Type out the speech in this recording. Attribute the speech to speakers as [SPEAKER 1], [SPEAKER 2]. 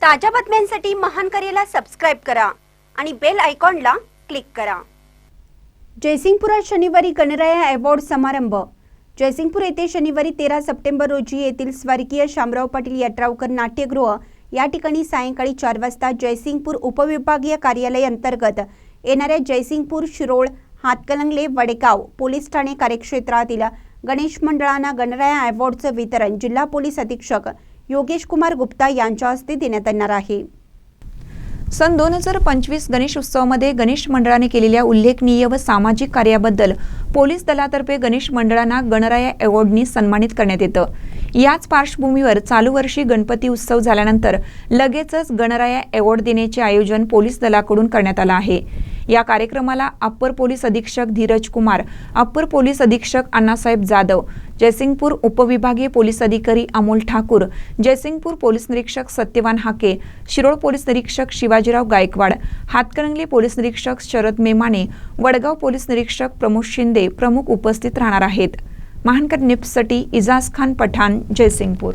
[SPEAKER 1] ताज्या बातम्यांसाठी महान करेला सबस्क्राइब करा आणि बेल आयकॉनला क्लिक करा। जयसिंगपुरात शनिवारी गणराया अवॉर्ड समारंभ। जयसिंगपूर येथे शनिवारी 13 सप्टेंबर रोजी येथील स्वर्गीय शामराव पाटील यड्रावकर नाट्यगृह या ठिकाणी सायंकाळी 4 वाजता जयसिंगपूर उपविभागीय कार्यालय अंतर्गत येणाऱ्या जयसिंगपूर, शिरोळ, हातकणंगले, वडगाव पोलीस ठाणे कार्यक्षेत्रातील गणेश मंडळांना गणराया अवॉर्डचं वितरण जिल्हा पोलीस अधीक्षक योगेश कुमार गुप्ता यांच्या हस्ते देण्यात येणार आहे।
[SPEAKER 2] सन 2025 गणेश उत्सवामध्ये गणेश मंडळाने केलेल्या उल्लेखनीय व सामाजिक कार्याबद्दल पोलीस दलातर्फे गणेश मंडळांना गणराया अवॉर्डनी सन्मानित करण्यात येतं। याच पार्श्वभूमीवर चालू वर्षी गणपती उत्सव झाल्यानंतर लगेचच गणराया अवॉर्ड देण्याचे आयोजन पोलीस दलाकडून करण्यात आलं आहे। या कार्यक्रमाला अप्पर पोलीस अधीक्षक धीरज कुमार, अप्पर पोलीस अधीक्षक अण्णासाहेब जाधव, जयसिंगपूर उपविभागीय पोलीस अधिकारी अमोल ठाकूर, जयसिंगपूर पोलीस निरीक्षक सत्यवान हाके, शिरोळ पोलीस निरीक्षक शिवाजीराव गायकवाड, हातकणंगले पोलीस निरीक्षक शरद मेमाने, वडगाव पोलीस निरीक्षक प्रमोद शिंदे प्रमुख उपस्थित राहणार आहेत। महानकर न्यूजसाठी इजाज खान पठाण, जयसिंगपूर।